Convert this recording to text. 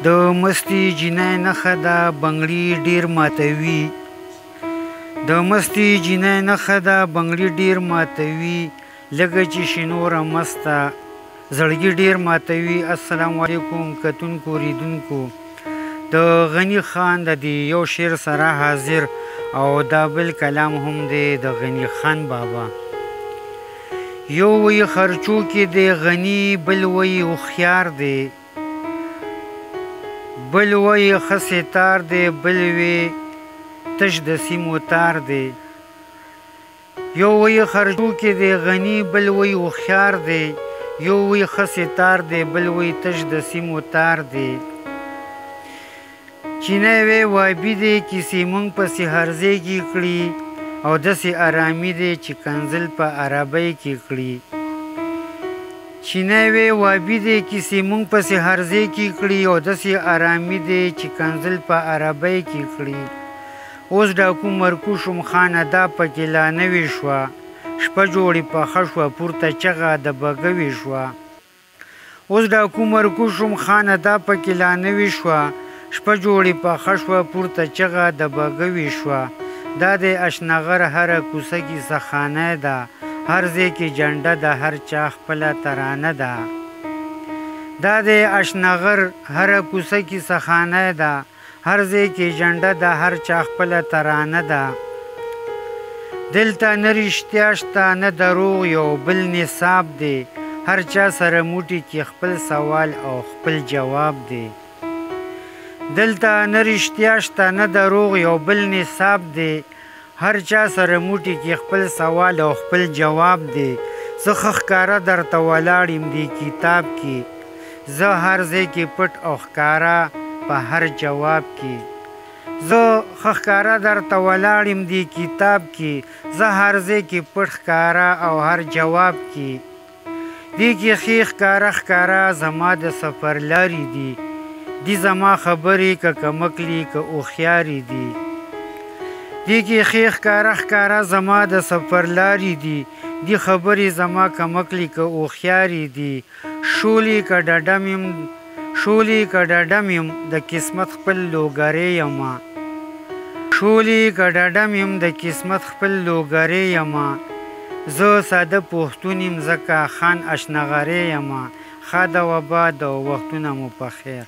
د مستي جینۍ نښه ده بنګړي ډیر ماتوي. د مستي جینۍ نښه ده بنګړي ډیر ماتوي. لږه چې شینوره مسته زړګي ډیر ماتوي. السلام علیکم کتونکو ریدونکو. د غني خان د دې یو شعر سره حاضر او دا بل کلام هم دی د غني خان بابا. یو وی خرچو کې دی غني، بل وی هوښیار دی، بل وی خسې تار دی، بل وی تش د سیمو تار دی. یو وی خرچو کې دی غني، بل وی هوښیار دی، یو وی خسې تار دی، بل وی تش د سیمو تار دی. چینی وی وابي دی کیسې مونږ پسې هرځای کې کړي او داسې ارامي دی چې کنزل په عربۍ کې کړي. چینی وی وابي دی کیسې مونږ پسې هرځای کې کړي او داسې ارامي دی چې کنزل په عربۍ کې کړي. اوس ډاکو مرکو شوم خانه دا پکې لا نوې شوه، شپه جوړې پخه شوه پورته چغه د بګوې شوه. اوس ډاکو مرکو شوم خانه دا پکې لا نوې شوه، شپه جوړې پخه شوه پورته چغه د بګوې شوه. دا د اشنغر هره کوڅه کې سخانه ده، هر ځای کې جنډه ده، هر چا خپله ترانه ده. دا د اشنغر هره کوڅه کې سخانه ده، هر ځای کې جنډه ده، هر چا خپله ترانه ده. دلته نه رښتیا شته نه دروغ، یو بل نصاب دی، هر چا سره موټي کې خپل سوال او خپل جواب دی. دلته نه رښتیا شته نه دروغ، یو بل نصاب دی، هر چا سره موټي کې خپل سوال او خپل جواب دی. زه ښه ښکاره درته ولاړ یم دې کتاب کې، زه هر ځای کې پټ او ښکاره په هر جواب کې. زه ښه ښکاره درته ولاړ یم دې کتاب کې، زه هر ځای کې پټ ښکاره او هر جواب کې. دې کې ښې ښکاره ښکاره زما د سفر لارې دي، دی زما خبرې که کمکلي که هوښیارې دي. دې کې ښې ښکاره ښکاره زما د سفر لارې دي، دی خبرې زما کمکلي که هوښیارې دي. شولې که ډډم یم د قسمت خپل لوګری یمه، شولې که ډډم یم د قسمت خپل لوګری یمه. زه ساده پښتون یم ځکه خان اشنغری یمه. ښه ده و باد او وختونه مو په خیر.